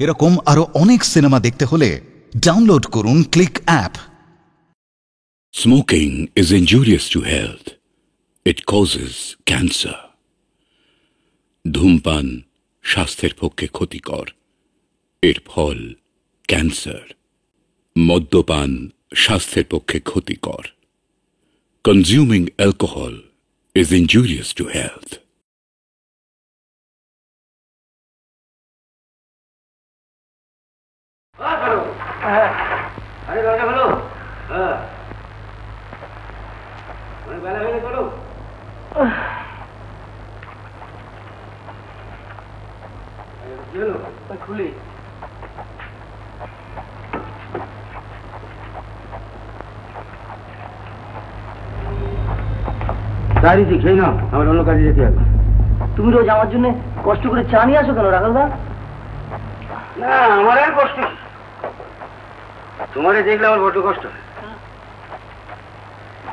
এরকম আরো অনেক সিনেমা দেখতে হলে ডাউনলোড করুন click app. Smoking is injurious to health. It causes cancer. ধূমপান স্বাস্থ্যের পক্ষে ক্ষতিকর, এর ফল ক্যান্সার। মদ্যপান স্বাস্থ্যের পক্ষে ক্ষতিকর। Consuming alcohol is injurious to health. আরে দরজা খোলো। অনেক বেলা হয়ে গেল। খুলি দাঁড়িয়ে খেয়ে নাও, আমার অন্য কাজে যেতে হবে। তুমি রোজ আমার জন্য কষ্ট করে চা নিয়ে আসো কেন রাখালদা? না, আমার আর কষ্ট, তোমারে দেখলে আমার বড় কষ্ট।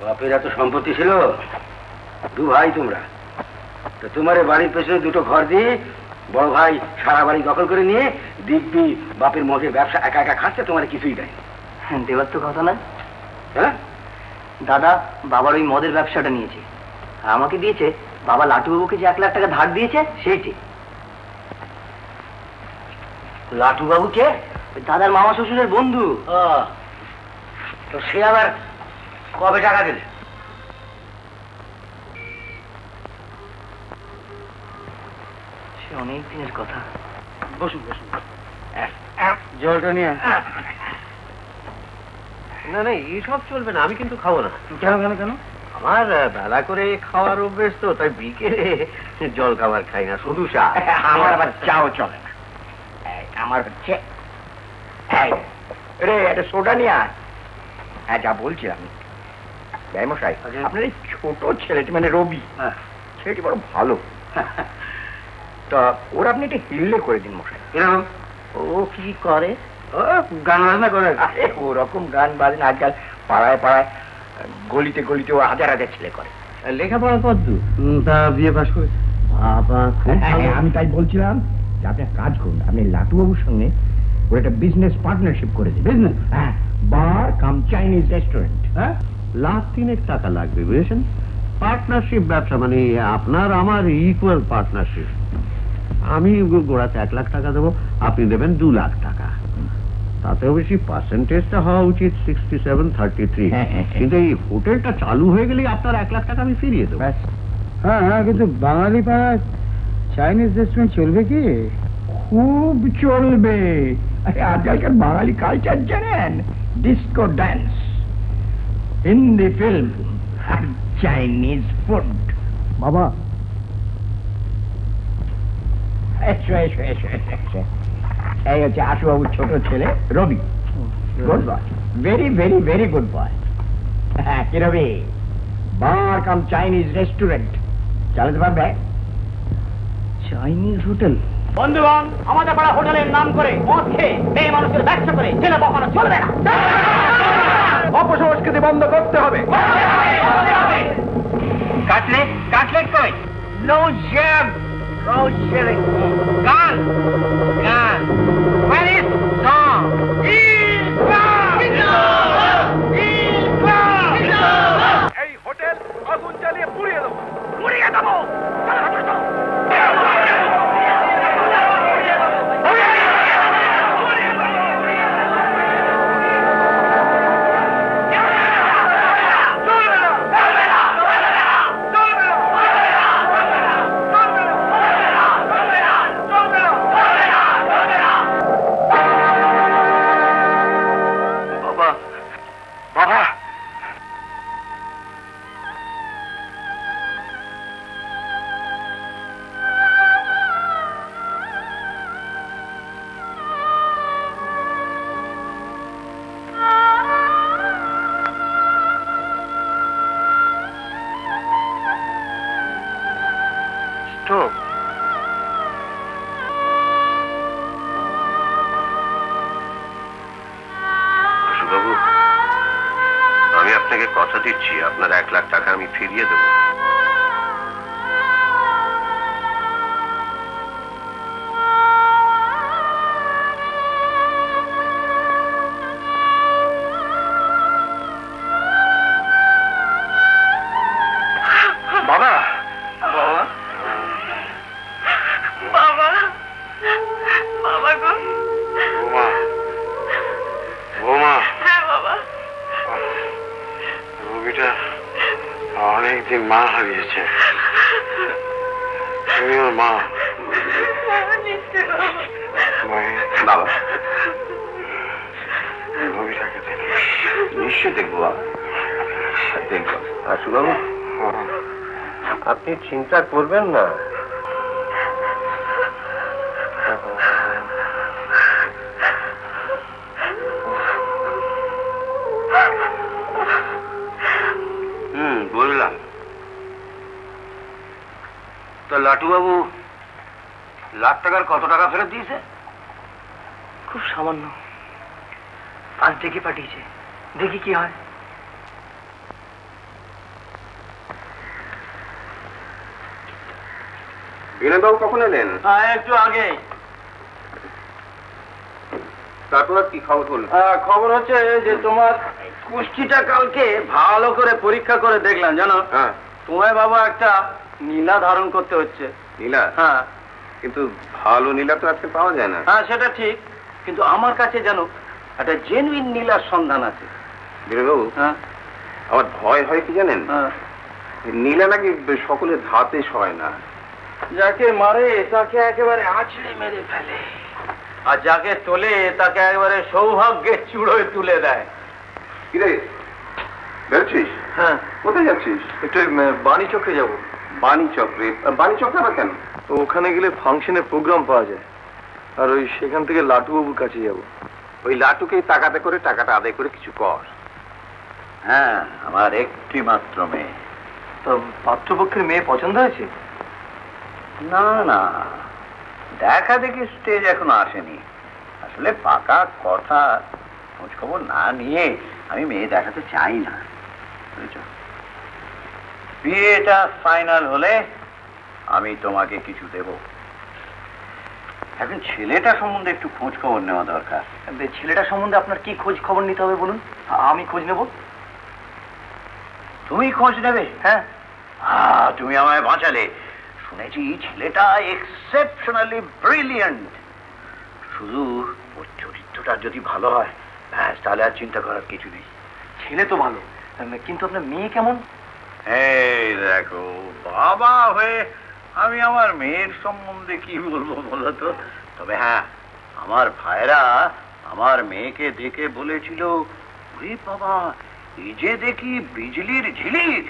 বাপের এত সম্পত্তি ছিল, দু ভাই তোমরা, তো তোমার বাড়ির পেছনে দুটো ঘর দিয়ে বড় ভাই সারা বাড়ি দখল করে নিয়ে দিব্যি বাপের মদের ব্যবসা একা একা খাচ্ছে, তোমার কিছুই দেয়। দেবার তো কথা নয়। হ্যাঁ, দাদা বাবার ওই মদের ব্যবসাটা নিয়েছে, আর আমাকে দিয়েছে বাবা লাটুবাবুকে যে 1 লাখ টাকা ধার দিয়েছে সেইটি। লাটুবাবু কে? দাদার মামা শ্বশুরের বন্ধু। তো সে আবার কবে টাকা দিলে? সে অনেক দিনের কথা। বসুন বসুন, জলটা নিয়ে। না না, এইসব চলবে না, আমি কিন্তু খাবো না। কেন কেন কেন? আমার বেলা করে খাওয়ার অভ্যেস তো, তাই বিকেলে জল খাবার খাই না, শুধু চা। আমার আবার চাও চলে না, আমার হচ্ছে একটা সোডা নিয়ে আয়। হ্যাঁ, যা বলছিলাম মশাই, আপনার এই ছোট ছেলেটি মানে রবি, ছেলেটি বড় ভালো, তা ওর আপনি একটু হিল্লে করে দিন মশাই। এরকম ও কি করে? ও গান বাজনা করে। ওরকম গান বাজনা আজকাল পাড়ায় পাড়ায় গলিতে গলিতে ও হাজার হাজার ছেলে করে। লেখাপড়া কদ্দূর? তা বিয়ে পাস করে। বাবা, আমি তাই বলছিলাম যে আপনি এক কাজ করুন, আপনি লাটুবাবুর সঙ্গে ওর একটা বিজনেস পার্টনারশিপ করে দিন। বিজনেস? হ্যাঁ, বার কাম চাইনিজ রেস্টুরেন্ট। হ্যাঁ, 1,03,000 টাকা লাগবে, বুঝেছেন? পার্টনারশিপ ব্যবসা মানে আপনার আমার ইকুয়াল পার্টনারশিপ। আমি গোড়াতে 1 লাখ টাকা দেবো, আপনি দেবেন 2 লাখ টাকা। তাতে অবশ্যই পার্সেন্টেজটা হওয়া উচিত 67-33। কিন্তু এই হোটেলটা চালু হয়ে গেলেই আপনার 1 লাখ টাকা আমি ফিরিয়ে দেবো। হ্যাঁ হ্যাঁ, কিন্তু বাঙালি পাড়ায় চাইনিজ রেস্টুরেন্ট চলবে কি? খুব চলবে। আজকালকার বাঙালি কালচার জানেন, ডিস্কো ডান্স, হিন্দি ফিল্ম আর চাইনিজ ফুড। বাবা এসো এসো এসো এসো, এই হচ্ছে আশুবাবুর ছোট ছেলে Robi. Good boy, very very very good boy. হ্যাঁ, কি Robi, bar cum Chinese restaurant চালাতে পারবে? Chinese hotel? বন্ধুগণ, আমাদের পাড়া হোটেলের নাম করে মদ খেয়ে মেয়ে মানুষের ব্যবসা করে ছেলে কখনো চলবে না। অপসংস্কৃতি বন্ধ করতে হবে। কাটলেট কাটলেট কই? No jam, no sharing. গান গান, where is song? এই হোটেল আগুন জ্বালিয়ে পুড়িয়ে দেবো, পুড়িয়ে দেবো। কথা দিচ্ছি, আপনার 1 লাখ টাকা আমি ফিরিয়ে দেবো। বাবা গো, বৌমা, বৌমা, হ্যাঁ বাবা, রবিটা অনেকদিন মা হারিয়েছে। তুমি ওর মা। নিশ্চয় বাবা। বাবা, রবিটাকে দেখি। নিশ্চয় দেখবো বাবা, দেখবো। বাবু, আপনি চিন্তা করবেন না। বুঝলাম। তো লাটু বাবু লাখ টাকার কত টাকা ফেরত দিয়েছে? খুব সামান্য, আজ ডেকে পাঠিয়েছে, দেখি কি হয়। বিনয়বাবু কখন এলেন? একটু আগে। তারপর কি খবর হলো? খবর হচ্ছে যে তোমার কুষ্টিটা কালকে ভালো করে পরীক্ষা করে দেখলাম, জানো। হ্যাঁ। তোমায় বাবা একটা নীলা ধারণ করতে হচ্ছে। নীলা? হ্যাঁ। কিন্তু ভালো নীলা তো আজকে পাওয়া যায় না। হ্যাঁ, সেটা ঠিক, কিন্তু আমার কাছে জানো একটা জেনুইন নীলার সন্ধান আছে। বিনয়বাবু, হ্যাঁ। আমার ভয় হয় কি জানেন? হ্যাঁ। নীলা নাকি সকলের ধাতে সয় না। যাকে মারে তাকে একেবারে আছড়ে মেরে ফেলে, আর যাকে তোলে তাকে একেবারে সৌভাগ্যের চূড়োয় তুলে দেয়। কিরে, বেরোচ্ছিস? হ্যাঁ। কোথায় যাচ্ছিস? একটু বাণী চক্রে যাবো। বাণী চক্রে? বাণী চক্রে আবার কেন? তো ওখানে গেলে ফাংশনের প্রোগ্রাম পাওয়া যায়, আর ওই সেখান থেকে লাটুবাবুর কাছে যাব। ওই লাটুকেই তাকাতে করে টাকাটা আদায় করে কিছু কর। হ্যাঁ, আমার একটি মাত্র মেয়ে। তো পাত্রপক্ষের মেয়ে পছন্দ হয়েছে? না না, দেখা দেখি স্টেজ এখনো আসেনি। আসলে পাকা কথা খোঁজ খবর না নিয়ে আমি মেয়ে দেখাতে চাই না, বুঝেছ? বিয়েটা ফাইনাল হলে আমি তোমাকে কিছু দেব। এখন ছেলেটা সম্বন্ধে একটু খোঁজ খবর নেওয়া দরকার। ছেলেটা সম্বন্ধে আপনার কি খোঁজ খবর নিতে হবে বলুন, আমি খোঁজ নেব। তুমি খোঁজ নেবে? হ্যাঁ। তুমি আমায় বাঁচালে। শুনেছি ছেলেটা এক্সেপশনালি ব্রিলিয়েন্ট। শুধু ওর চরিত্রটা যদি ভালো হয়, ব্যাস, তাহলে আর চিন্তা করার কিছু নেই। ছেলে তো ভালো, কিন্তু আপনার মেয়ে কেমন? এই দেখো, বাবা হয়ে আমি আমার মেয়ের সম্বন্ধে কি বলবো বলো তো? তবে হ্যাঁ, আমার ভাইরা আমার মেয়েকে দেখে বলেছিল, ওরে বাবা, এই যে দেখি বিজলির ঝিলিক।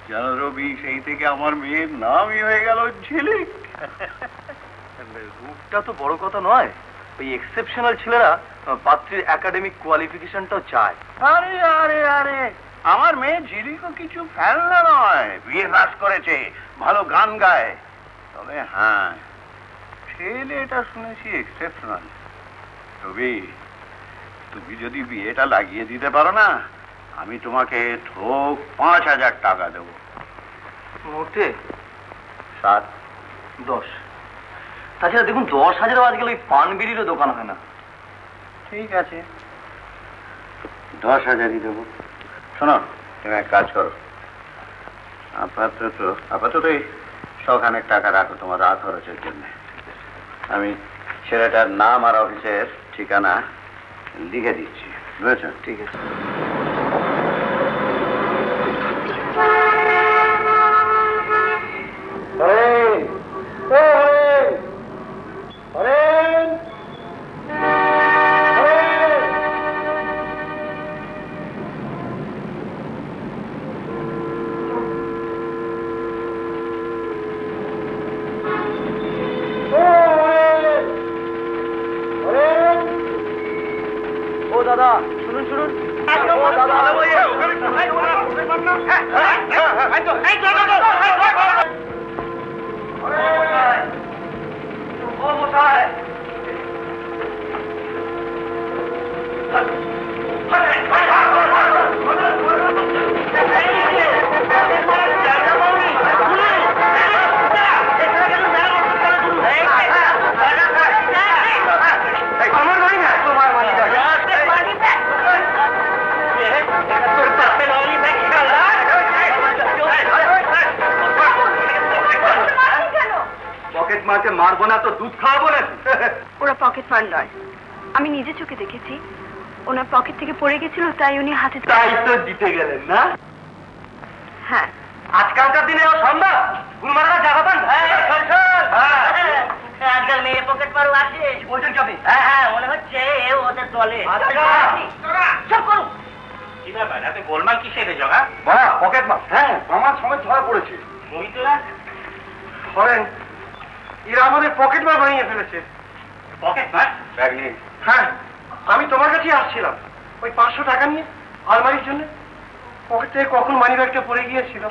জানো রবি, সেই থেকে আমার মেয়ের নামই হয়ে গেল ঝিলিক। রূপটা তো বড় কথা নয়, ওই এক্সেপশনাল ছেলেরা পাত্রীর একাডেমিক কোয়ালিফিকেশনটাও চায়। আরে আরে আরে, আমার মেয়ে ঝিলিকও কিছু ফেলনা নয়, বিয়ে পাস করেছে, ভালো গান গায়। তবে হ্যাঁ, ছেলেটা শুনেছি এক্সেপশনাল। রবি, তুমি যদি বিয়েটা লাগিয়ে দিতে পারো না, আমি তোমাকে থোক 5,000 টাকা দেবো। মুহূর্তে 7, 10। তাছাড়া দেখুন, 10,000 আজকাল ওই পান বিড়িরও দোকান হয় না। ঠিক আছে, 10,000ই দেবো। শোনো, তুমি এক কাজ করো, আপাতত সখানেক টাকা রাখো তোমার রাত খরচের জন্য। আমি ছেলেটার নাম আর অফিসের ঠিকানা লিখে দিচ্ছি, বুঝেছ? ঠিক আছে। দাদা শুনুন শুনুন, মারবো না তো দুধ খাওয়াবো না। ওরা পকেট মার নয়, আমি নিজে চোখে দেখেছি। ওনার পকেট থেকে পড়ে গেছিল, তাই উনি হাতে। তাই তো জিতে গেলেন না? হ্যাঁ। আজকালকার দিনে ও সম্ভব? গুলমারা জায়গা পান? আজকাল মেয়ে পকেট মারও আসে। ওজন যাবে? হ্যাঁ, মনে হচ্ছে ওদের দলে। সব করুন। কি ব্যাপার, এত গোলমাল কিসের জগা? পকেট মার। হ্যাঁ, আমার সময় ধরা পড়েছে। ধরেন, এরা আমাদের পকেট মার বানিয়ে ফেলেছে। পকেট মার? ব্যাগ নিয়ে। হ্যাঁ, আমি তোমার কাছেই আসছিলাম ওই 500 টাকা নিয়ে আলমারির জন্য। পকেট থেকে কখন মানি ব্যাগটা পড়ে গিয়েছিল,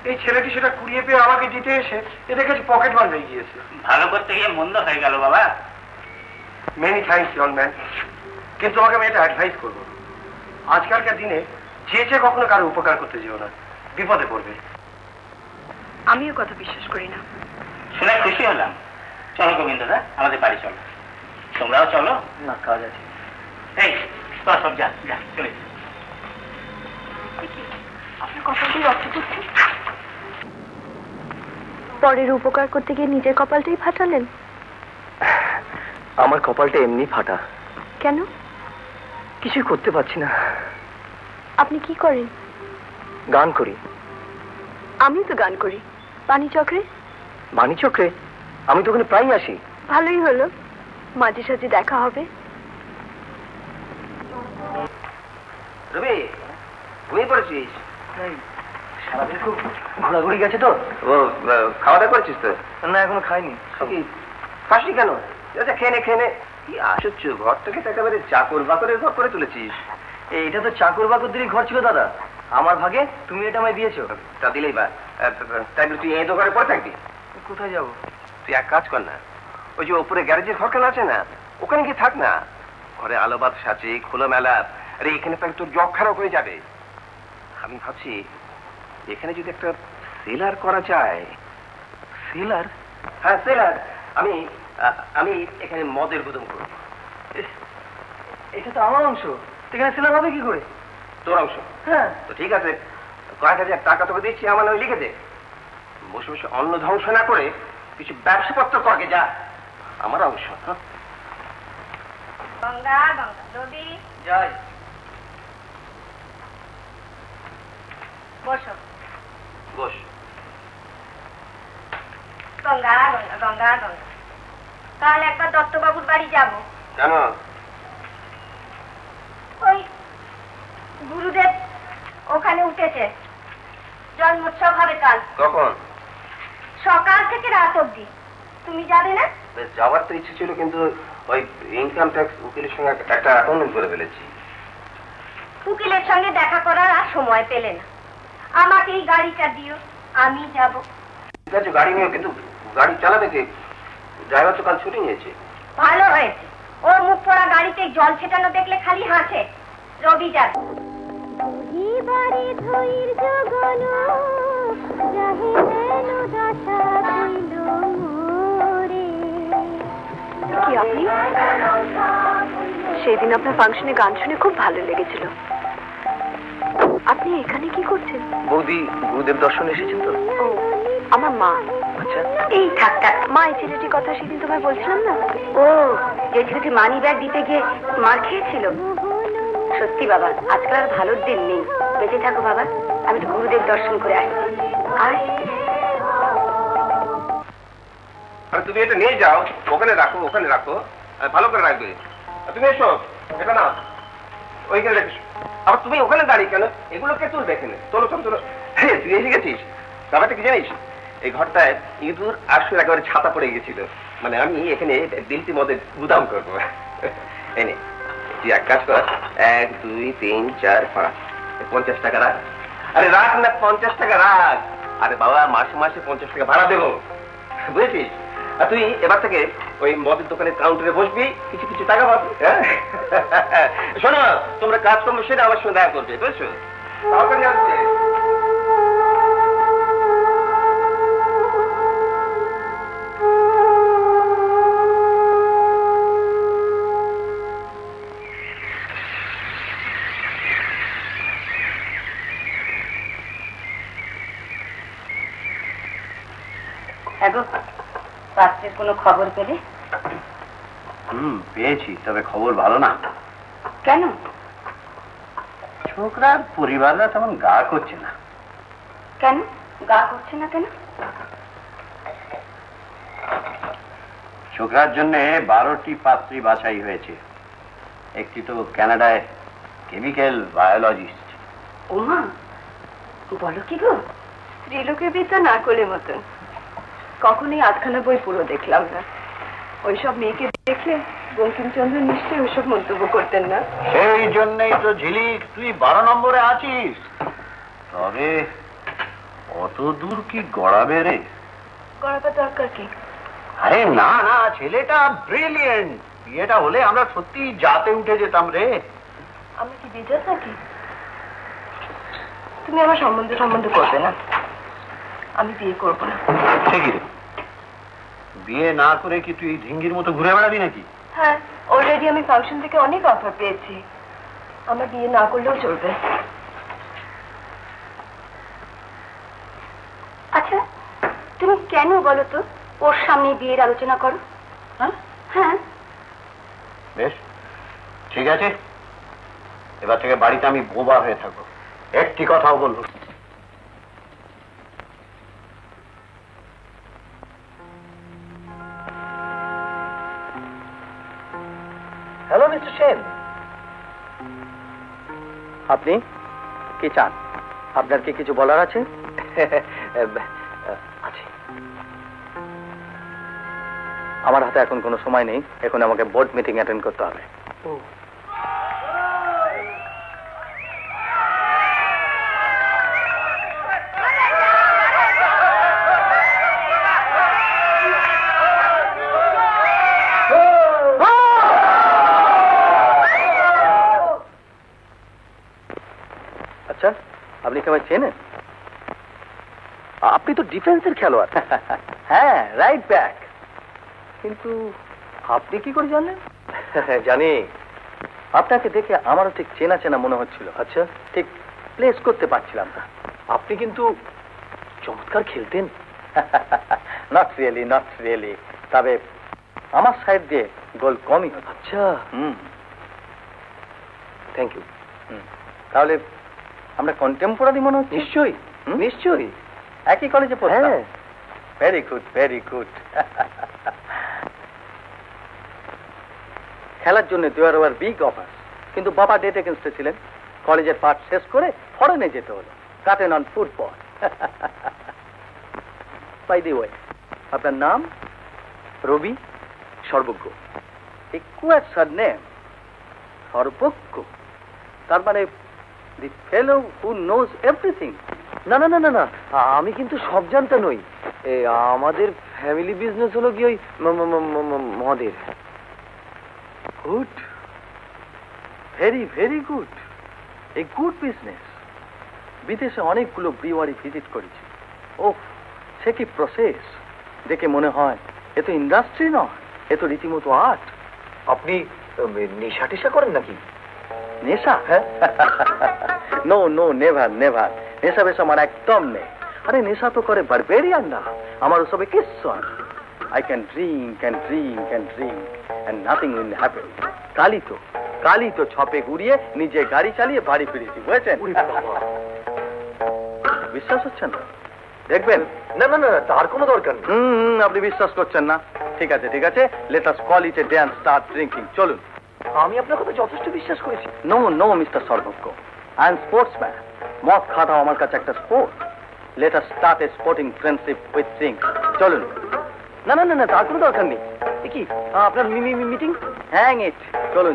এই ছেলেটি সেটা কুড়িয়ে পেয়ে আমাকে দিতে এসে এদের কাছে পকেট মার হয়ে গিয়েছে। ভালো করতে গিয়ে মন্দ হয়ে গেল বাবা। মেনি থ্যাংকস ইয়ং ম্যান, কিন্তু তোমাকে আমি এটা অ্যাডভাইস করবো, আজকালকার দিনে যে কখনো কারো উপকার করতে যেও না, বিপদে পড়বে। আমিও কথা বিশ্বাস করি না। শুনে খুশি হলাম। চলো গোবিন্দদা, আমাদের বাড়ি চলো। তোমরাও চলো। না, কাজ আছে। এই তোরা সব যা যা, চলে যা। আপনার কপালটাই রক্ত করছে। পরের উপকার করতে গিয়ে নিজের কপালটাই ফাটালেন। আমার কপালটা এমনি ফাটা। কেন? কিছুই করতে পারছি না। আপনি কি করেন? গান করি। আমিও তো গান করি, বাণীচক্রে। বাণীচক্রে? আমি তো ওখানে প্রায়ই আসি। ভালোই হলো, মাঝে সাঝে দেখা হবে। রবি, ঘুমিয়ে পড়েছিস? সারাদিন খুব ঘোরাঘুরি গেছে তো। ও, খাওয়া দাওয়া করেছিস তো? না, এখনো খাইনি। খাসনি কেন? আচ্ছা, খেয়ে নে, খেয়ে নে। কি আশ্চর্য, ঘরটাকে তো একেবারে চাকর বাকরের ঘর করে তুলেছিস। এইটা তো চাকর বাকরদেরই ঘর ছিল দাদা। আমার ভাগে তুমি এটা আমায় দিয়েছো। তা দিলেই বা, তাই বলে তুই এই দোকানে পড়ে থাকবি? কোথায় যাবো? তুই এক কাজ কর না, ওই যে ওপরে গ্যারেজের ঘরখানা আছে না, ওখানে গিয়ে থাক না। ঘরে আলো বাতাস আছে, খোলামেলা। আরে এখানে তো তোর জগ খারাপ হয়ে যাবে। আমি ভাবছি এখানে যদি একটা সেলার করা যায়। সেলার? হ্যাঁ, সেলার। আমি এখানে মদের গুদাম করব। এটা তো আমার অংশ, এখানে সেলার হবে কি করে? তোর অংশ? হ্যাঁ। তো ঠিক আছে, কয়েক হাজার টাকা তোকে দিচ্ছি, আমার নামে লিখে দে। বসে বসে অন্ন ধ্বংস না করে কিছু ব্যবসাপত্র করকে যা, আমার অংশ। গঙ্গা গঙ্গা নদী জয়। বসো। বস। গঙ্গা গঙ্গা গঙ্গা গঙ্গা। তাহলে একবার দত্তবাবুর বাড়ি যাব। কেন? ওই গুরুদেব ওখানে উঠেছে, জন্মোৎসব হবে কাল। কখন? সকাল থেকে রাত অবধি। তুমি যাবে না? যাওয়ার তো ইচ্ছে ছিল, কিন্তু ওই ইনকাম ট্যাক্স উকিলের সঙ্গে একটা অ্যাপয়েন্টমেন্ট করে ফেলেছি। উকিলের সঙ্গে দেখা করার আর সময় পেলে না। আমাকে এই গাড়িটা দিও, আমি যাব। ঠিক আছে, গাড়ি নিও, কিন্তু গাড়ি চালাবে কে? ড্রাইভার তো কাল ছুটি নিয়েছে। ভালো হয়েছে, ও মুখ পড়া গাড়িতে জল ছেটানো দেখলে খালি হাসে। রবি যাবে। কি আপনি? সেদিন আপনার ফাংশনে গান শুনে খুব ভালো লেগেছিল। আপনি এখানে কি করছেন? বৌদি, গুরুদেব দর্শনে এসেছেন তো? ও, আমার মা। আচ্ছা। এই থাক থাক, মা এই ছেলেটির কথা সেদিন তোমায় বলছিলাম না? ও, যে ছেলেটি মানি ব্যাগ দিতে গিয়ে মার খেয়েছিল। সত্যি বাবা, আজকাল আর ভালোর দিন নেই। বেঁচে থাকো বাবা, আমি তো গুরুদেব দর্শন করে আসছি। আর তুমি এটা নিয়ে যাও, ওখানে রাখো, ওখানে রাখো, ভালো করে রাখবে। তুমি এসো, এটা না ওইখানে রেখে। আবার তুমি ওখানে দাঁড়িয়ে কেন? এগুলো কে তুলবে এখানে? চলো চলো চলো। হ্যাঁ, তুই এসে গেছিস। ব্যাপারটা কি জানিস? এই ঘরটায় ইঁদুর আসলে একেবারে ছাতা পড়ে গেছিল। মানে আমি এখানে দিলটি মদের গুদাম করবো। এনে তুই এক কাজ কর, 1 2 3 4 5 50 টাকা রাখ। আরে রাখ না, 50 টাকা রাখ। আরে বাবা, মাসে মাসে 50 টাকা ভাড়া দেবো, বুঝেছিস? আর তুই এবার থেকে ওই মদের দোকানের কাউন্টারে বসবি, কিছু কিছু টাকা পাবি। শোনো, তোমরা কাজকর্ম সেটা আমার সঙ্গে দেখা করবে, বুঝছো? তাড়াতাড়ি আসবে। এগো, পাঁচ পাত্রের কোনো খবর পেলে? পেয়েছি, তবে খবর ভালো না। কেন? ছোকরার পরিবাররা তেমন গা করছে না। কেন গা করছে না কেন? ছোকরার জন্য 12টি পাত্রী বাছাই হয়েছে। একটি তো কানাডায় কেমিক্যাল বায়োলজিস্ট। ওমা, বলো কি গো? স্ত্রীলোকের বিদ্যা না করলে মতন। কখনোই আধখানা বই পুরো দেখলাম না। ওইসব মেয়েকে দেখলে বঙ্কিমচন্দ্র নিশ্চয়ই ওইসব মন্তব্য করতেন না। সেই জন্যই তো ঝিলিক তুই 12 নম্বরে আছিস। তবে অত দূর কি গড়াবে রে? গড়াবার দরকার কি? আরে না না, ছেলেটা ব্রিলিয়েন্ট। বিয়েটা হলে আমরা সত্যি জাতে উঠে যেতাম রে। আমরা কি বেজাত নাকি? তুমি আমার সম্বন্ধ করবে না। আমি বিয়ে করবো না। ঠিকই রে, বিয়ে না করে কি তুই ঢিঙ্গির মতো ঘুরে বেড়াবি নাকি? হ্যাঁ, অলরেডি আমি ফাংশন থেকে অনেক অফার পেয়েছি। আমার বিয়ে না করলেও চলবে। আচ্ছা, তুমি কেন বলো তো ওর সামনে বিয়ের আলোচনা করো? হ্যাঁ, বেশ, ঠিক আছে। এবার থেকে বাড়িতে আমি বোবা হয়ে থাকবো, একটি কথাও বলবো। হ্যালো মিস্টার সেন, আপনি কি চান? আপনার কি কিছু বলার আছে? আছে। আমার হাতে এখন কোনো সময় নেই, এখন আমাকে বোর্ড মিটিং অ্যাটেন্ড করতে হবে। আচ্ছা, আপনি সবাই চেনেন? আপনি তো ডিফেন্সের খেলোয়াড়। হ্যাঁ, রাইট ব্যাক। কিন্তু আপনি কি করে জানলেন? জানি, আপনাকে দেখে আমারও ঠিক চেনা চেনা মনে হচ্ছিল। আচ্ছা, ঠিক প্লেস করতে পারছিলাম না। আপনি কিন্তু চমৎকার খেলতেন। Not really. তবে আমার সাইড দিয়ে গোল কমই হতো। আচ্ছা, থ্যাংক ইউ। তাহলে আমরা কন্টেম্পোরারি মনে হচ্ছে? নিশ্চয়ই একই কলেজে পড়তাম। Very good. খেলার জন্য দেওয়ার ওয়ার বিগ অফার, কিন্তু বাবা ডেট এগেন্স্টে ছিলেন। কলেজের পাঠ শেষ করে ফরেনে যেতে হলো, কাটেন অন ফুটবল। বাই দি ওয়ে, আপনার নাম? রবি সর্বজ্ঞ। ইকুয়ার সারনেম সর্বজ্ঞ, তার মানে দি ফেলো হু নোজ এভরিথিং। না, আমি কিন্তু সব জানতা নই। আমাদের ফ্যামিলি বিজনেস হলো কি ওই মদের। Good, very good. A good business. বিদেশে অনেকগুলো ব্রিওয়ারি ভিজিট করেছি। ওহ, সে কি প্রসেস! দেখে মনে হয় এ তো ইন্ডাস্ট্রি নয়, এ তো রীতিমতো আর্ট। আপনি নেশা টেশা করেন নাকি? নেশা? No, never. নেশা বেশ আমার একদম নেই। আরে নেশা তো করে বারবেরিয়ানরা, আমার ওসবে কিচ্ছু আছে। I can drink and nothing will happen. কালি তো ছপে ঘুরিয়ে নিজে গাড়ি চালিয়ে বাড়ি ফিরেছি, বুঝেছেন? বিশ্বাস হচ্ছে না? দেখবেন। না, তার কোনো দরকার নেই। আপনি বিশ্বাস করছেন না? ঠিক আছে, let us call it a day and start drinking. চলুন। আমি আপনার কথা যথেষ্ট বিশ্বাস করেছি। No mister Sarbagya, I am sportsman. মদ খাওয়াটাও আমার কাছে একটা sport. Let us start a sporting friendship with drink. চলুন। না, তার কোনো দরকার নেই। কি আপনার মিটিং? হ্যাং ইট। চলুন।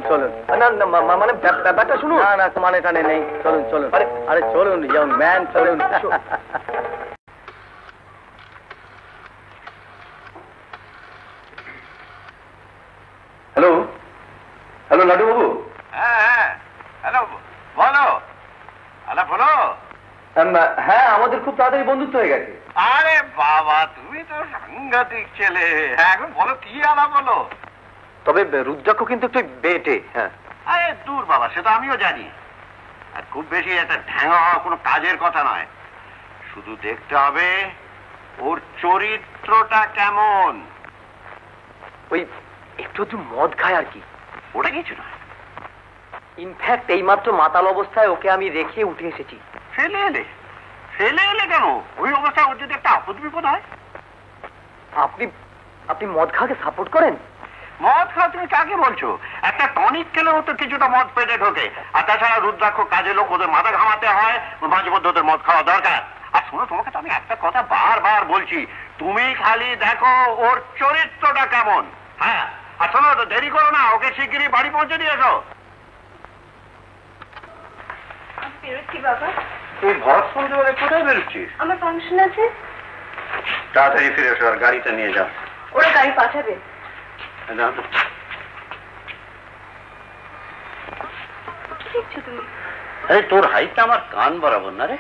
না, মানে ব্যাপারটা শুনুন। না, মানে টানে নেই। চলুন। আরে চলুন ইয়ং ম্যান, চলুন। হ্যালো লাডু বাবু। হ্যাঁ, হ্যালো, বলো। বলো। হ্যাঁ, আমাদের খুব তাড়াতাড়ি বন্ধুত্ব হয়ে গেছে। আরে বাবা, তুমি তো সাংঘাতিক ছেলে। এখন বলো, কি আলাপ বলো? তবে রুদ্রাক্ষ কিন্তু একটু বেটে। হ্যাঁ, আরে দূর বাবা, সেটা আমিও জানি। আর খুব বেশি একটা ঢ্যাঙা হওয়া কোনো কাজের কথা নয়। শুধু দেখতে হবে ওর চরিত্রটা কেমন। ওই একটু একটু মদ খায় আর কি। ওটা কিছু না। ইনফ্যাক্ট এইমাত্র মাতাল অবস্থায় ওকে আমি রেখে উঠে এসেছি। ফেলে এলে কেন? ওই অবস্থায় ওর যদি একটা আপদ বিপদ হয়। আপনি মদ খাওয়াকে সাপোর্ট করেন? মদ খাওয়া তুমি কাকে বলছো? একটা টনিক খেলেও তো কিছুটা মদ পেটে ঢোকে। আর তাছাড়া রুদ্রাক্ষ কাজে লোক, ওদের মাথা ঘামাতে হয়, মাঝে মধ্যে ওদের মদ খাওয়া দরকার। আর শোনো, তোমাকে তো আমি একটা কথা বারবার বলছি, তুমি খালি দেখো ওর চরিত্রটা কেমন। হ্যাঁ, আর শোনো, তো দেরি করো না, ওকে শিগগিরই বাড়ি পৌঁছে দিয়েছো। বেরোচ্ছি বাবা। তুই ভরত সন্ধে কোথায় বেরোচ্ছিস? আমার ফাংশন আছে। তাড়াতাড়ি ফিরে এসো, আর গাড়িতে নিয়ে যাও। ওরা গাড়ি পাঠাবে। কি দেখছো তুমি? আরে তোর হাইটটা আমার কান বরাবর না রে।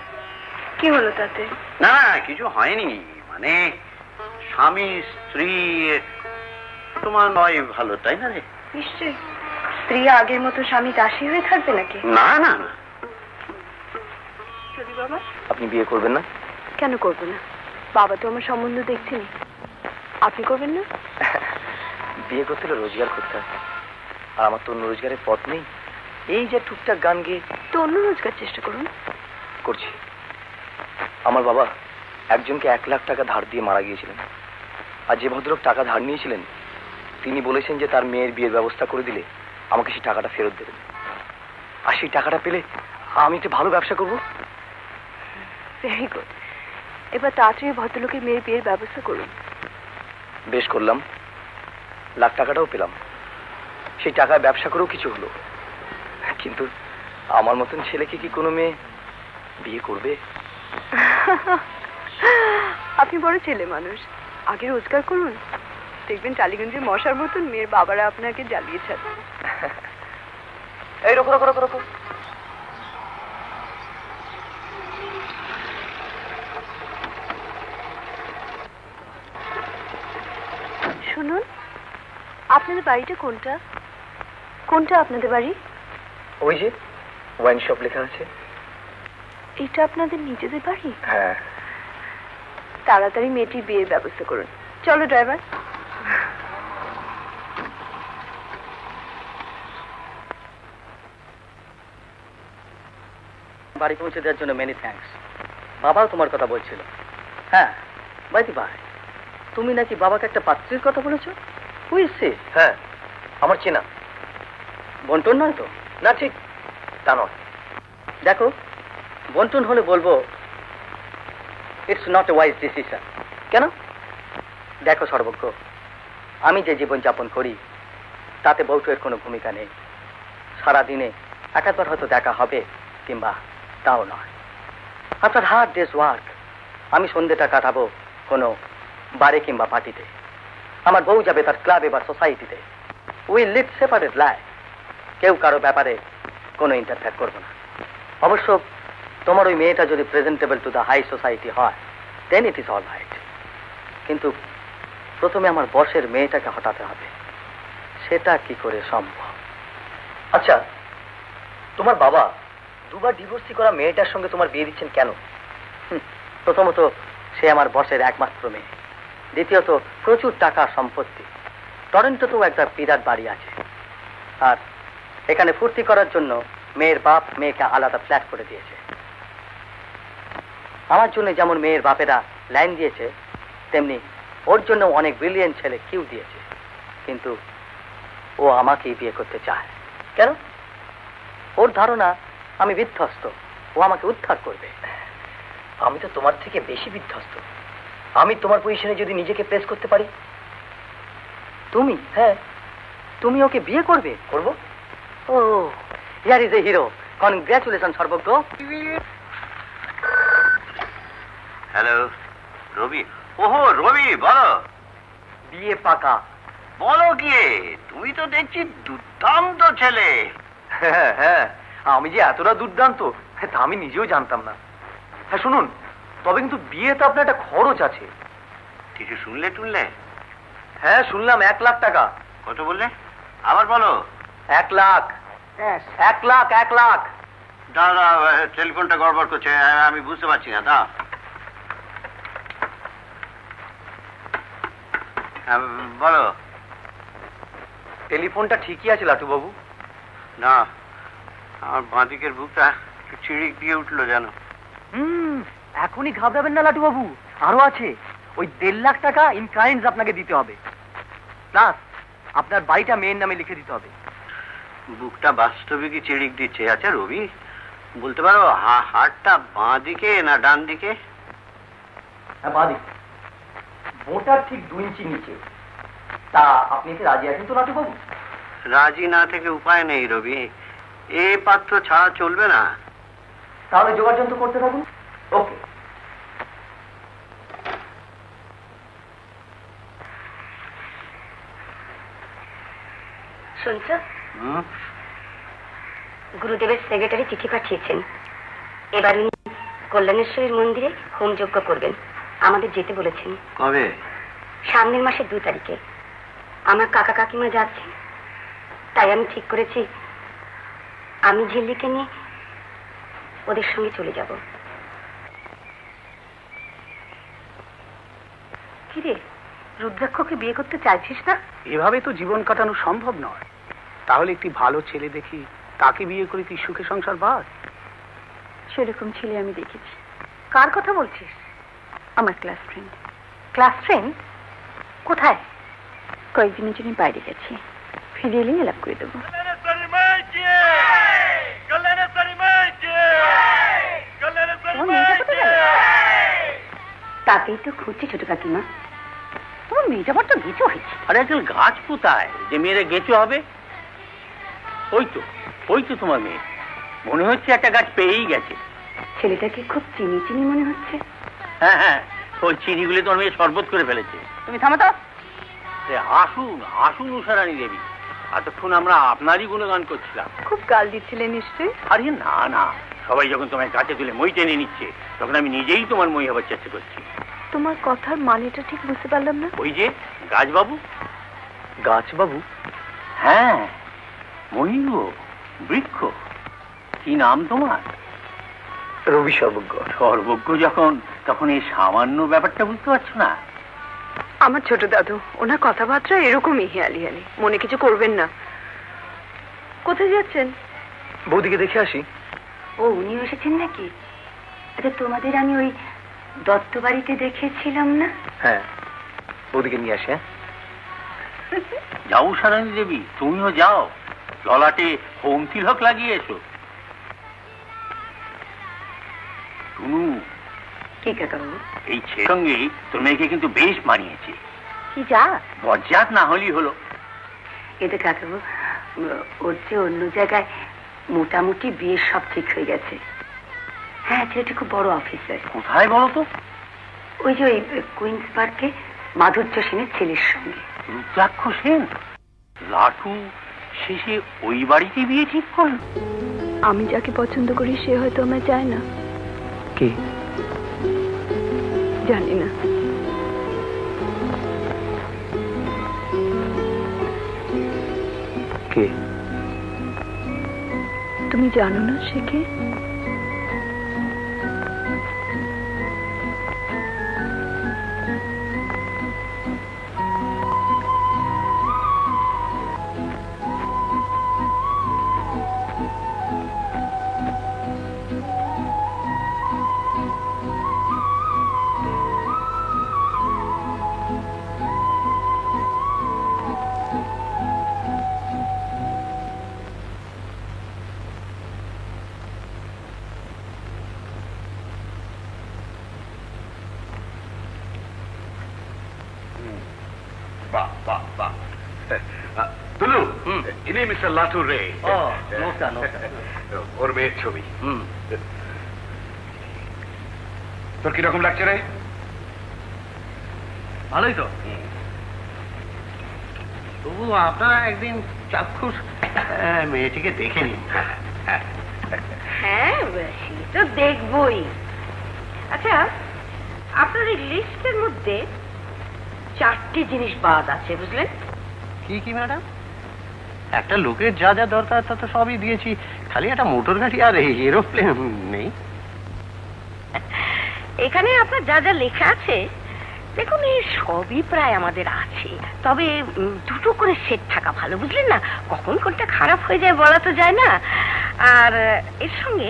কি হলো তাতে? না কিছু হয়নি, মানে স্বামী স্ত্রী তোমার নয় ভালো, তাই না রে? নিশ্চয়ই। স্ত্রী আগের মতো স্বামী দাসী হয়ে থাকবে নাকি? না না না। যদি বাবা। আপনি বিয়ে করবেন না? কেন করবো না? বাবা তো আমার সম্বন্ধ দেখছেনি। আপনি করবেন না? বিয়ে করতে হলে রোজগার করতে হয়, আর আমার তো অন্য রোজগারের পথ নেই। এই যে টুকটাক গান গেয়ে। তো অন্য রোজগার চেষ্টা করুন। করছি। আমার বাবা একজনকে 1 লাখ টাকা ধার দিয়ে মারা গিয়েছিলেন, আর যে ভদ্রলোক টাকা ধার নিয়েছিলেন তিনি বলেছেন যে তার মেয়ের বিয়ের ব্যবস্থা করে দিলে আমাকে সেই টাকাটা ফেরত দেবেন। আর সেই টাকাটা পেলে আমি একটা ভালো ব্যবসা করব। Very good. এবার তাড়াতাড়ি ভদ্রলোকের মেয়ের বিয়ের ব্যবস্থা করুন। বেশ করলাম, লাখ টাকাটাও পেলাম। সেই টাকায় ব্যবসা করেও কিছু হলো, কিন্তু আমার মতন ছেলেকে কি কোনো মেয়ে বিয়ে করবে? আপনি বড় ছেলে মানুষ, আগে রোজগার করুন, দেখবেন টালিগঞ্জের মশার মতন মেয়ের বাবারা আপনাকে জ্বালিয়ে ছাড়বে। এই রকো রকো রকো রকো। শুনুন, আপনাদের বাড়িটা কোনটা? কোনটা আপনাদের বাড়ি? ওই যে ওয়াইন শপ লেখা আছে। এটা আপনাদের নিজেদের বাড়ি? হ্যাঁ। তাড়াতাড়ি মেয়েটির বিয়ের ব্যবস্থা করুন। চলো ড্রাইভার। বাড়ি পৌঁছে দেওয়ার জন্য মেনি থ্যাঙ্কস। বাবাও তোমার কথা বলছিল। হ্যাঁ, বাইদি ভাই, তুমি নাকি বাবাকে একটা পাত্রীর কথা বলেছো? বুঝছি। হ্যাঁ, আমার চেনা। বন্টন নয় তো? না, ঠিক তা নয়। দেখো, বন্টন হলে বলবো it's not a wise decision. কেন? দেখো সর্বজ্ঞ, আমি যে জীবনযাপন করি তাতে বউটের কোনো ভূমিকা নেই। সারাদিনে একাধবার হয়তো দেখা হবে, কিংবা তাও নয়। আফটার হার্ড ডেজ ওয়ার্ক আমি সন্ধ্যেটা কাটাবো কোনো বারে কিংবা পার্টিতে। আমার বউ যাবে তার ক্লাবে বা সোসাইটিতে। We lead separate life. কেউ কারো ব্যাপারে কোনো ইন্টারফেয়ার করবো না। অবশ্য তোমার ওই মেয়েটা যদি presentable to the high society হয়, then it is all right. কিন্তু প্রথমে আমার বসের মেয়েটাকে হটাতে হবে। সেটা কি করে সম্ভব? আচ্ছা, তোমার বাবা দুবার ডিভোর্সি করা মেয়েটার সঙ্গে তোমার বিয়ে দিচ্ছেন কেন? প্রথমত, সে আমার বসের একমাত্র মেয়ে। দ্বিতীয়ত, প্রচুর টাকা সম্পত্তি। টরন্টোতেও একটা বিরাট বাড়ি আছে। আর এখানে ফুর্তি করার জন্য মেয়ের বাপ মেয়েকে আলাদা ফ্ল্যাট করে দিয়েছে। আমার জন্য যেমন মেয়ের বাপেরা লাইন দিয়েছে, তেমনি ওর জন্য অনেক ব্রিলিয়েন্ট ছেলে কিউ দিয়েছে। কিন্তু ও আমাকেই বিয়ে করতে চায়। কেন? ওর ধারণা আমি বিধ্বস্ত, ও আমাকে উদ্ধার করবে। আমি তো তোমার থেকে বেশি বিধ্বস্ত। আমি তোমার পজিশনে যদি নিজেকে প্লেস করতে পারি। তুমি? হ্যাঁ, তুমি ওকে বিয়ে করবে? করব। Oh, here is a hero. Congratulation Sarbagya. Hello Robi. ওহো রবি, বলো। বিয়ে পাকা। বলো কি, তুমি তো দেখছি দুর্দান্ত ছেলে। হ্যাঁ হ্যাঁ, আমি যে এতটা দুর্দান্ত তা আমি নিজেও জানতাম না। হ্যাঁ শুনুন, তবে কিন্তু বিয়েতে আপনার একটা খরচ আছে। কিছু শুনলে টুনলে? হ্যাঁ শুনলাম, 1 লাখ টাকা। কত বললে? আবার বলো। 1 লাখ। 1 লাখ, 1 লাখ। দাদা, টেলিফোনটা গড়বড় করছে, আমি বুঝতে পারছি না। দা বলো। টেলিফোনটা ঠিকই আছে লাটু বাবু। না, আমার বাঁদিকের বুকটা চিড়িক দিয়ে উঠলো জানো। এখনই ঘাবড়াবেন না লাটু বাবু, আরো আছে। ওই 1.5 লাখ টাকা ইন কাইন্ডস আপনাকে দিতে হবে, প্লাস আপনার বাড়িটা মেয়ের নামে লিখে দিতে হবে। বুকটা বাস্তবিকই চিড়িক দিচ্ছে। আচ্ছা রবি, বলতে পারো হাড়টা বাঁ দিকে না ডান দিকে? হ্যাঁ, বাঁদিকে, বোঁটার ঠিক 2 ইঞ্চি নিচে। তা আপনি এতে রাজি আছেন তো লাটু বাবু? রাজি না থেকে উপায় নেই রবি, এ পাত্র ছাড়া চলবে না। তাহলে জোগাড় যন্ত্র করতে থাকুন। ওকে। শুনছ, গুরুদেবের সেক্রেটারি চিঠি পাঠিয়েছেন। এবার উনি কল্যাণেশ্বরীর মন্দিরে হোমযজ্ঞ করবেন, আমাদের যেতে বলেছেন। কবে? সামনের মাসের 2 তারিখে। আমার কাকা কাকিমা যাচ্ছেন, তাই আমি ঠিক করেছি আমি ঝিল্লিকে নিয়ে ওদের সঙ্গে চলে যাব। কিরে, রুদ্রাক্ষকে বিয়ে করতে চাইছিস না? এভাবে তো জীবন কাটানো সম্ভব নয়। তাহলে একটি ভালো ছেলে দেখি, তাকে বিয়ে করে তুই সুখে সংসার বাঁধ। সেরকম ছেলে আমি দেখেছি। কার কথা বলছিস? আমার ক্লাস ফ্রেন্ড। Class friend? কোথায়? কয়েকদিনের জন্য বাইরে গেছি, ফিরে এলেই আলাপ করে দেবো। তাকেই তো খুঁজছি ছোট কাকিমা। তোমার মেয়ে যাবার তো গেঁচো হয়েছে। আরে একজন গাছ পোতায় যে মেয়েরা গেঁচো হবে। ওই তো তোমার মেয়ে, মনে হচ্ছে একটা গাছ পেয়েই গেছে। ছেলেটাকে খুব চিনি চিনি মনে হচ্ছে। হ্যাঁ, ওই চিনিগুলি তোমার মেয়ে শরবত করে ফেলেছে। তুমি থামো তো। আসুন উষারানী দেবী, এতক্ষণ আমরা আপনারই গুণগান করছিলাম। খুব গাল দিচ্ছিলে নিশ্চয়ই। আরে না, সবাই যখন তোমার কাছে তুলে মই টেনে নিচ্ছে, তখন আমি নিজেই তোমার মই হবার চেষ্টা করছি। তোমার কথার মানেটা ঠিক বুঝতে পারলাম না। ওই যে গাছবাবু। গাছবাবু? হ্যাঁ, মহিল বৃক্ষ। কি নাম তোমার? রবি সর্বজ্ঞ। সর্বজ্ঞ যখন, তখন এই সামান্য ব্যাপারটা বুঝতে পারছো না? আমার ছোট দাদু, ওনার কথাবার্তা এরকমই হেয়ালি হেয়ালি, মনে কিছু করবেন না। কোথায় যাচ্ছেন? বৌদিকে দেখে আসি। ও, উনি এসেছেন নাকি? আচ্ছা, তোমাদের আমি ওই দত্ত বাড়িতে দেখেছিলাম না? হ্যাঁ, বৌদিকে নিয়ে আসি। যাও সারানী দেবী, তুমিও যাও, ললাটে হোম তিলক লাগিয়ে এসো। টুনু, কি কাকাবাবু? এই ছেলের সঙ্গে তোর মেয়েকে কিন্তু বেশ মানিয়েছে। কি যা বজ্জাত না হলেই হলো। এটা কাকাবাবু, ওর যে অন্য জায়গায় মোটামুটি বিয়ের সব ঠিক হয়ে গেছে। হ্যাঁ, ছেলেটা খুব বড় অফিসার। কোথায় বলো তো? ওই যে ওই কুইন্স পার্কে মাধুর্য সেনের ছেলের সঙ্গে। রুদ্রাক্ষ সেন? লাটু শেষে ওই বাড়িতে বিয়ে ঠিক করলো? আমি যাকে পছন্দ করি সে হয়তো আমায় চায় না। কি জানি না। কে? তুমি জানো না সে কে? দুলু, ইনি মিস্টার লাটু রে। নমস্কার। ওর মেয়ের ছবি। তোর কিরকম লাগছে রে? ভালোই তো। তবু আপনারা একদিন চাক্ষুষ মেয়েটিকে দেখে নিন। হ্যাঁ, সে তো দেখবই। আচ্ছা, আপনার এই লিস্টের মধ্যে 4টি জিনিস বাদ আছে, বুঝলেন? কি ম্যাডাম? একটা লোকের যা যা দরকার তা তো সবই দিয়েছি, খালি একটা মোটর গাড়ি আর এরোপ্লেন নেই। এখানে আপনার যা যা লেখা আছে দেখুন এই সবই প্রায় আমাদের আছে, তবে দুটো করে সেট থাকা ভালো, বুঝলেন না? কখন কোনটা খারাপ হয়ে যায় বলা তো যায় না। আর এর সঙ্গে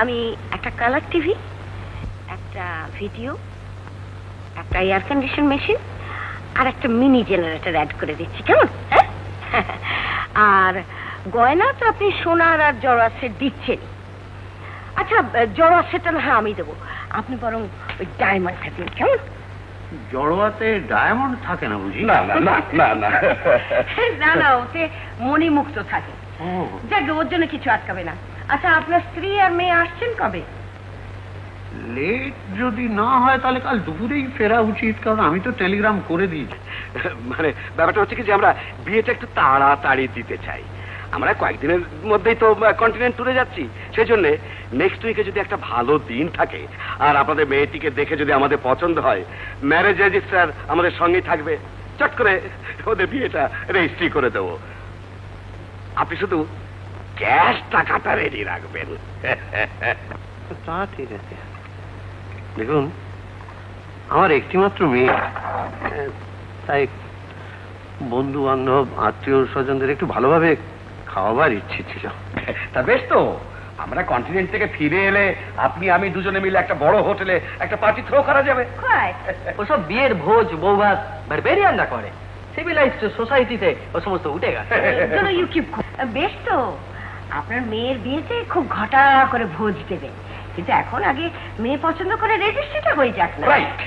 আমি একটা কালার টিভি, একটা ভিডিও, একটা এয়ার কন্ডিশন মেশিন আর একটা মিনি জেনারেটর অ্যাড করে দিচ্ছি, কেমন? হ্যাঁ, আর গয়না তো আপনি সোনার আর জড়া সেট দিচ্ছেন। আচ্ছা, জড়া সেটটা না হয় আমি দেবো, আপনি বরং ওই ডায়মন্ডটা দিন, কেমন? জড়োয়াতে ডায়মন্ড থাকে না বুঝি? না না না না না না না, ওতে মণিমুক্ত থাকে। যাক, ওর জন্য কিছু আটকাবে না। আচ্ছা, আপনার স্ত্রী আর মেয়ে আসছেন কবে? লেট যদি না হয় তাহলে কাল দুপুরেই ফেরা উচিত, কারণ আমি তো টেলিগ্রাম করে দিয়েছি। মানে ব্যাপারটা হচ্ছে কি যে আমরা বিয়েটা একটু তাড়াতাড়ি দিতে চাই। আমরা কয়েকদিনের মধ্যেই তো কন্টিনেন্ট ট্যুরে যাচ্ছি, সেই জন্য নেক্সট উইকে যদি একটা ভালো দিন থাকে আর আপনাদের মেয়েটিকে দেখে যদি আমাদের পছন্দ হয়, ম্যারেজ রেজিস্ট্রার আমাদের সঙ্গেই থাকবে, চট করে ওদের বিয়েটা রেজিস্ট্রি করে দেবো। আপনি শুধু ক্যাশ টাকাটা রেডি রাখবেন। তা ঠিক আছে। দেখুন, আমার একটিমাত্র মেয়ে, তাই বন্ধু বান্ধব আত্মীয় স্বজনদের একটু ভালোভাবে খাওয়াবার ইচ্ছে ছিল। তা বেশ তো, আমরা কন্টিনেন্ট থেকে ফিরে এলে আপনি আমি দুজনে মিলে একটা বড় হোটেলে একটা পার্টি থ্রো করা যাবে। ওসব বিয়ের ভোজ বৌভাত বারবেরিয়ানরা করে, সিভিলাইজড সোসাইটিতে ও সমস্ত উঠে গেছে। বেশ তো, আপনার মেয়ের বিয়েতে খুব ঘটা করে ভোজ দেবে, কিন্তু এখন আগে মেয়ে পছন্দ করে রেজিস্ট্রিটা হয়ে যাক না। রাইট।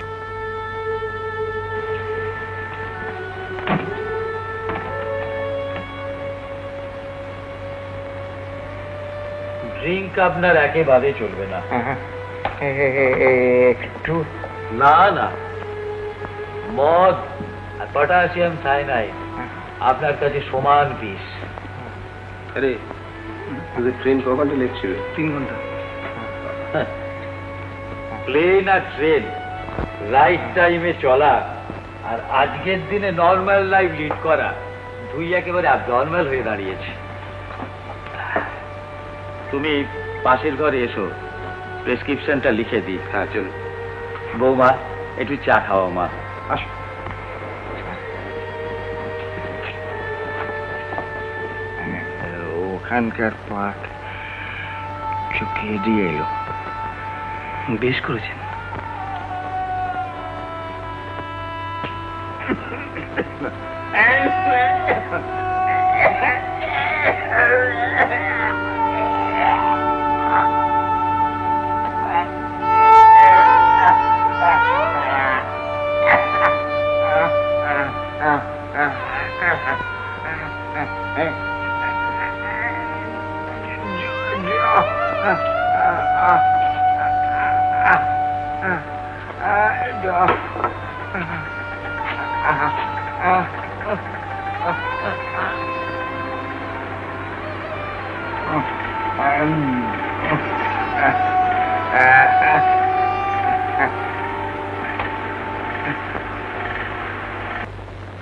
ড্রিঙ্ক আপনার একেবারে চলবে না। একটু না না, মদ আর পটাশিয়াম সায়ানাইড আপনার কাছে সমান বিষ। আরে তোদের ট্রেন ক ঘন্টা লেট ছিল? 3 ঘন্টা। প্লেন আর ট্রেন রাইট টাইমে চলা আর আজকের দিনে নর্মাল লাইফ লিড করা দুই একেবারে অ্যাবনর্মাল হয়ে দাঁড়িয়েছে। তুমি পাশের ঘরে এসো, প্রেসক্রিপশনটা লিখে দিই। হ্যাঁ চলো। বৌমা, একটু চা খাওয়া মা। আসো। ওখানকার পাঠ চোখে দিয়ে এলো। বেশ করেছেন।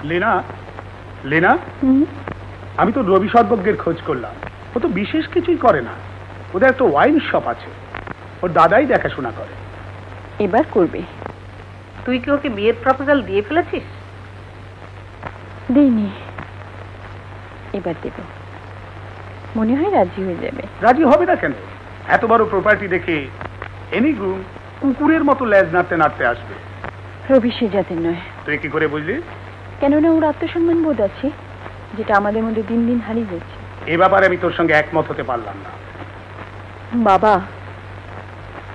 লীনা, লীনা, আমি তো রবি সর্বজ্ঞের খোঁজ করলাম। ও তো বিশেষ কিছুই করে না, ওদের একটা ওয়াইন শপ আছে, ওর দাদাই দেখাশোনা করে। এবার করবে। তুই কি ওকে বিয়ের প্রপোজাল দিয়ে ফেলেছিস? দেইনি, এবার দেব। মনে হয় রাজি হয়ে যাবে। রাজি হবে না কেন? এত বড় প্রপার্টি দেখে এনি গ্রুম কুকুরের মতো লেজ নাড়তে নাড়তে আসবে। রবি সে জাতের নয়। তুই কি করে বুঝলি? কেননা ওর আত্মসম্মান বোধ আছে, যেটা আমাদের মধ্যে দিন দিন হারিয়ে যাচ্ছে। এ ব্যাপারে আমি তোর সঙ্গে একমত হতে পারলাম না। বাবা,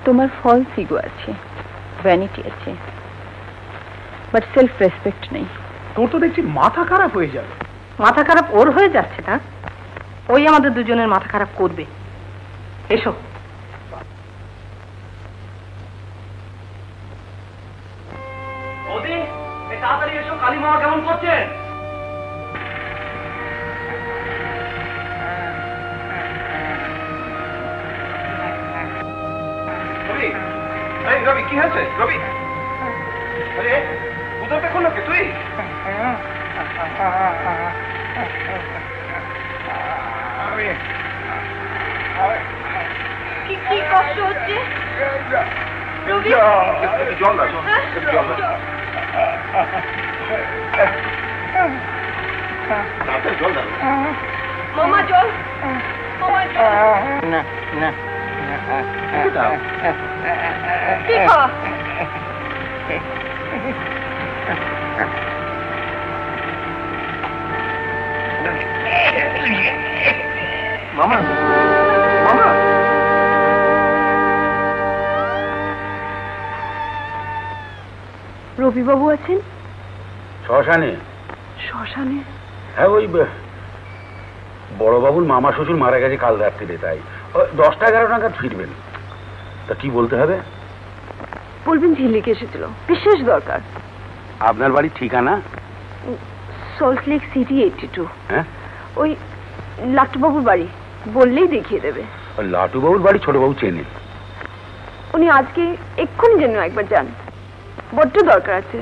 তোমার ফলস ইগো আছে, ভ্যানিটি আছে, বাট সেলফ রেসপেক্ট নেই। তোর তো দেখছি মাথা খারাপ হয়ে যাবে। মাথা খারাপ ওর হয়ে যাচ্ছে না, ওই আমাদের দুজনের মাথা খারাপ করবে। এসো। তাড়াতাড়ি এসো, কালী মামা কেমন করছেন? রবি, এই রবি কি হয়েছে? রবি, আরে উদরটা করলো কে তুই? কি কষ্ট হচ্ছে? রবি, জল না, জল না। জল দাও। মামা চল মামা চল না না দাও। কি খাওয়া মামা মামা রবিবাবু আছেন শ্মশানে? শ্মশানে? হ্যাঁ, ওই বড়বাবুর মামা শ্বশুর মারা গেছে কাল রাত্রিরে, তাই 10টা-11 নাগাদ ফিরবেন। তা কি বলতে হবে? বলবেন ঝিলিক এসেছিল, বিশেষ দরকার। আপনার বাড়ির ঠিকানা? Salt lake city 82। হ্যাঁ, ওই লাটুবাবুর বাড়ি, বললেই দেখিয়ে দেবে। লাটুবাবুর বাড়ি ছোটবাবু চেনে। উনি আজকে এক্ষুনি যেন একবার যান, বড্ড দরকার আছে।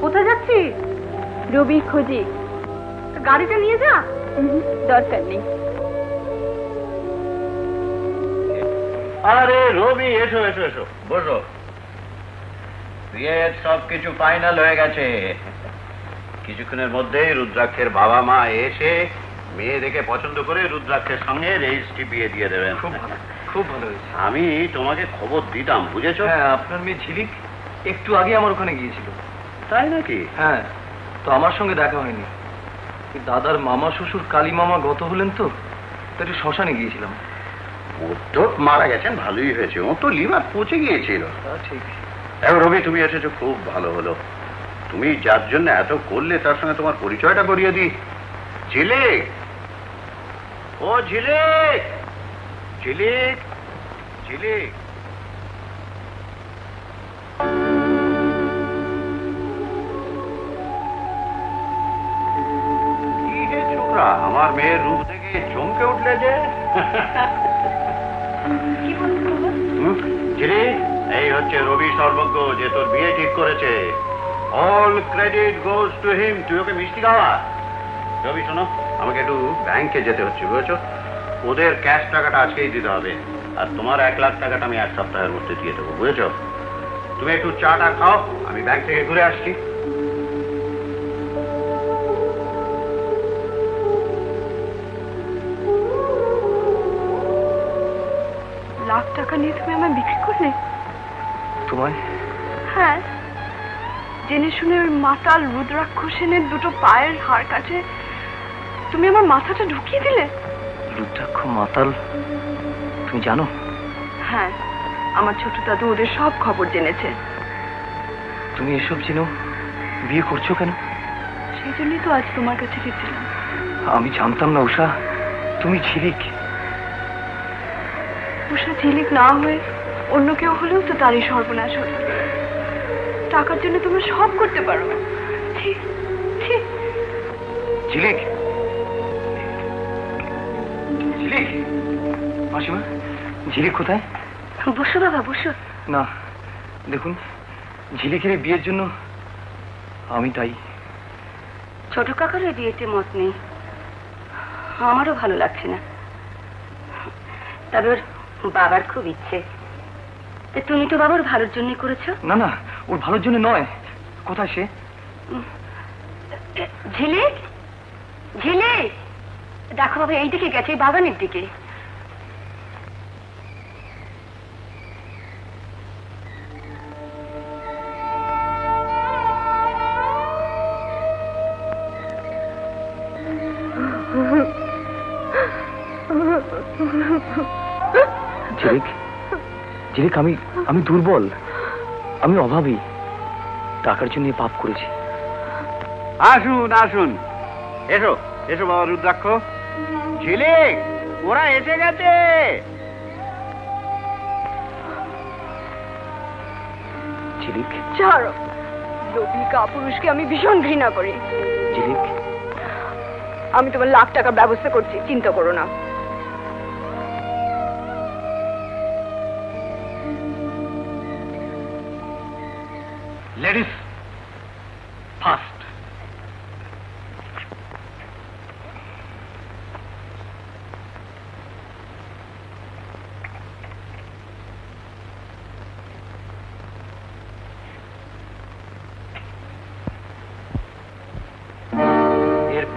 কোথায় যাচ্ছি? রবি খোঁজি। গাড়িটা নিয়ে যা। দরকার নেই। আরে রবি, এসো এসো এসো, বসো। বিয়ের সবকিছু ফাইনাল হয়ে গেছে। কিছুক্ষণের মধ্যেই রুদ্রাক্ষের বাবা মা এসে মেয়ে দেখে পছন্দ করে রুদ্রাক্ষের সঙ্গে রেজিস্ট্রি বিয়ে দিয়ে দেবেন। খুব ভালো, খুব ভালো হয়েছে। আমি তোমাকে খবর দিতাম, বুঝেছো? হ্যাঁ, আপনার মেয়ে ঝিলিক একটু আগে আমার ওখানে গিয়েছিল। তাই নাকি? হ্যাঁ, তো আমার সঙ্গে দেখা হয়নি। দাদার মামা শ্বশুর কালী মামা গত হলেন, তো একটু শ্মশানে গিয়েছিলাম। তো মারা গেছেন, ভালোই হয়েছে। ও তো লিভার পচে গিয়েছিল। ঠিক। এখন রবি, তুমি এসেছো, খুব ভালো হলো। তুমি যার জন্য এত করলে তার সঙ্গে তোমার পরিচয়টা করিয়ে দিই। ঝিলিক, ও ঝিলিক, ঝিলিক, ঝিলিক। কি হে ছোকরা, আমার মেয়ের রূপ দেখে চমকে উঠলে যে? কি বলছো বাবা? ঝিলিক, এই হচ্ছে রবি সর্বজ্ঞ, যে তোর বিয়ে ঠিক করেছে। All credit goes to him. তুই ওকে মিষ্টি খাওয়া। রবি শোনো, আমাকে একটু ব্যাংকে যেতে হচ্ছে, বুঝেছো? ওদের ক্যাশ টাকাটা আজকেই দিতে হবে, আর তোমার 1 লাখ টাকাটা আমি 1 সপ্তাহের মধ্যে দিয়ে দেবো, বুঝেছো? তুমি একটু চাটা খাও, আমি ব্যাংক থেকে ঘুরে আসছি। লাখ টাকা নিয়ে তুমি আমায় বিক্রি করলে? তোমায়? হ্যাঁ, জেনে শুনে ওই মাতাল রুদ্রাক্ষ সেনের 2টো পায়ের হাড় কাছে তুমি আমার মাথাটা ঢুকিয়ে দিলে। রুদ্রাক্ষ মাতাল, তুমি জানো? হ্যাঁ, আমার ছোট দাদু ওদের সব খবর জেনেছে। তুমি এসব জেনেও বিয়ে করছো কেন? সেই জন্যই তো আজ তোমার কাছে ফিরছিলাম। আমি জানতাম না উষা, তুমি ঝিলিক। উষা ঝিলিক না হয়ে অন্য কেউ হলেও তো তারই সর্বনাশ হতো। টাকার জন্য তোমরা সব করতে পারো। ছি, ছি। ঝিলিক, ঝিলিক, মাসিমা, ঝিলিক কোথায়? বসো বাবা, বসো। না, দেখুন, ঝিলিকের বিয়ের জন্য আমি তাই। ছোট কাকার এই বিয়েতে মত নেই, আমারও ভালো লাগছে না। তবে ওর বাবার খুব ইচ্ছে। তুমি তো বাবার ভালোর জন্য করেছো। না না, ওর ভালোর জন্য নয়। কোথায় সে? ঝিলিক, ঝিলিক, দেখো বাবা, এই দিকে গেছে, বাগানের দিকে। ঝিলিক, ঝিলিক, আমি দুর্বল, আমি অভাবী, টাকার জন্য পাপ করেছি। আসুন আসুন, এসো এসো বাবা রুদ্রাক্ষ। ঝিলিক, ওরা এসে গেছে। ঝিলিক, ছাড়ো, লোভী কাপুরুষকে আমি ভীষণ ঘৃণা করি। ঝিলিক, আমি তোমার লাখ টাকার ব্যবস্থা করছি, চিন্তা করো না। Ladies first.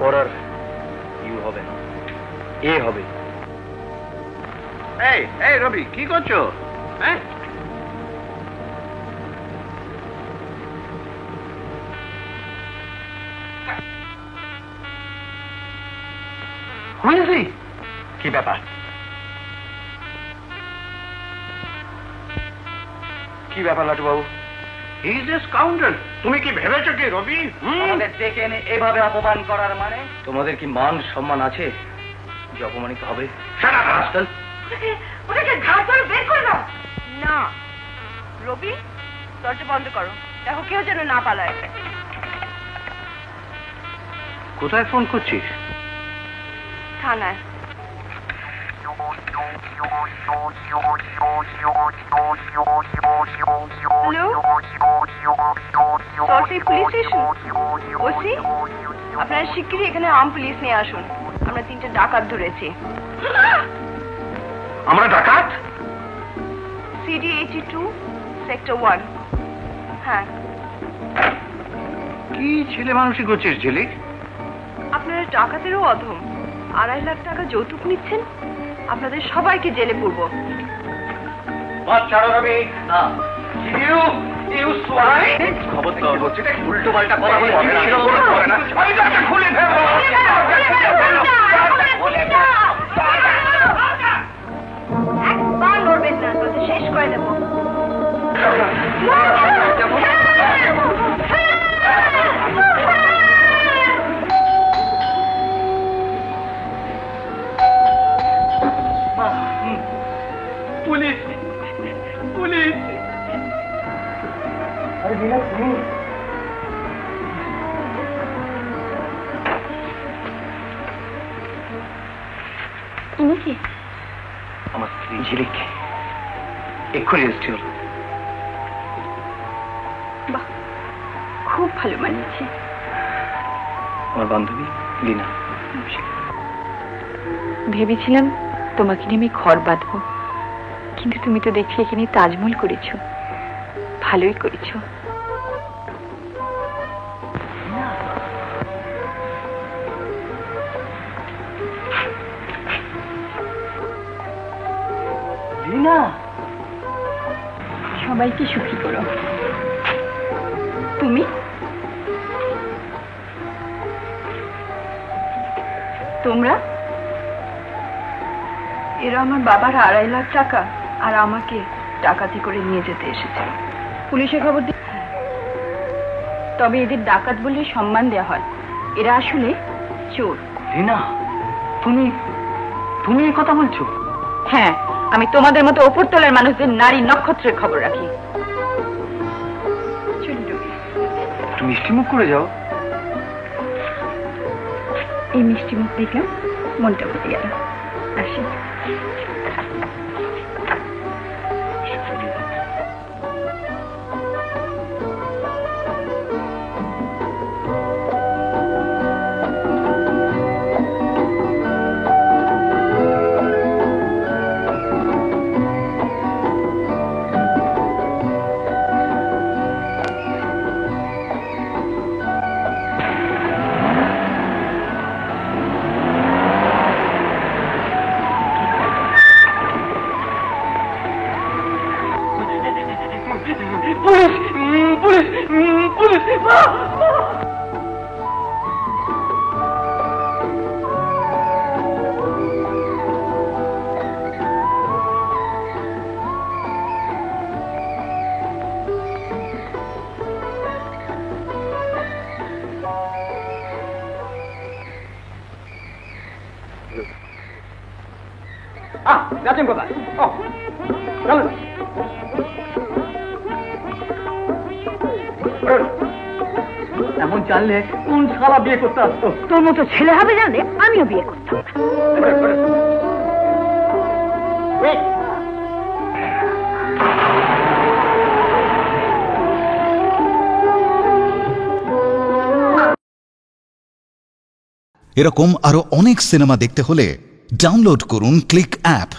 এরপর আর ইউ হবে না, এ হবে। এই এই রবি, কি করছো? হ্যাঁ, কি ব্যাপার? কি ব্যাপার Latu babu? He is a scoundrel. তুমি কি ভেবেছো কি রবি? আমাদের ডেকে এনে এভাবে অপমান করার মানে? তোমাদের কি মান সম্মান আছে যে অপমানিত হবে? ওটাকে ঘাট ধরে বের করে দাও। না রবি, দরজা বন্ধ করো, দেখো কেউ যেন না পালায়। কোথায় ফোন করছিস? থানায়। Hello, Salt Lake police station. OC, আপনারা শিগগিরই এখানে আর্ম পুলিশ নিয়ে আসুন। আমরা 3টে ডাকাত ধরেছি। আমরা ডাকাত? CD 82 sector 1। হ্যাঁ। কি ছেলে মানুষই করছিস ঝিলিক? আপনারা ডাকাতেরও অধম। 2.5 লাখ টাকা যৌতুক নিচ্ছেন। আপনাদের সবাইকে জেলে পুরব। ছাড়ো রবি। না, খবরদার হচ্ছে উল্টো পাল্টা কথা বলে হবে না। আমি তাকে খুলে ফেলবো। একবার নড়বেন না, তো শেষ করে দেবো। Police, police. আরে বিনা তুমি কি? আমার স্ত্রী ঝিলিক এক্ষুনি এসেছি। বাহ, খুব ভালো মানিয়েছে। আমার বান্ধবী লীনা। ভেবেছিলাম তোমাকে নিয়ে আমি ঘর বাঁধবো, কিন্তু তুমি তো দেখছি এখানে তাজমহল করেছো। ভালোই করেছো। লীনা, সবাইকে সুখী করো। তুমি? তোমরা? এরা আমার বাবার 2.5 লাখ টাকা আর আমাকে ডাকাতি করে নিয়ে যেতে এসেছে। পুলিশে খবর দি। তবে এদের ডাকাত বলে সম্মান দেওয়া হয়, এরা আসলে চোর। লীনা, তুমি তুমি এই কথা বলছো? হ্যাঁ, আমি তোমাদের মতো ওপরতলার মানুষদের নারী নক্ষত্রের খবর রাখি। একটু মিষ্টি মুখ করে যাও। এই মিষ্টি মুখ দেখলাম, মনটা ভরে গেল। আসি। যাচ্ছেন কোথায়? চলেন। এমন জানলে কোন শালা বিয়ে করতে আসতো? তোর মতো ছেলে হবে জানলে আমিও বিয়ে করতাম। এরকম আরো অনেক সিনেমা দেখতে হলে ডাউনলোড করুন ক্লিক অ্যাপ।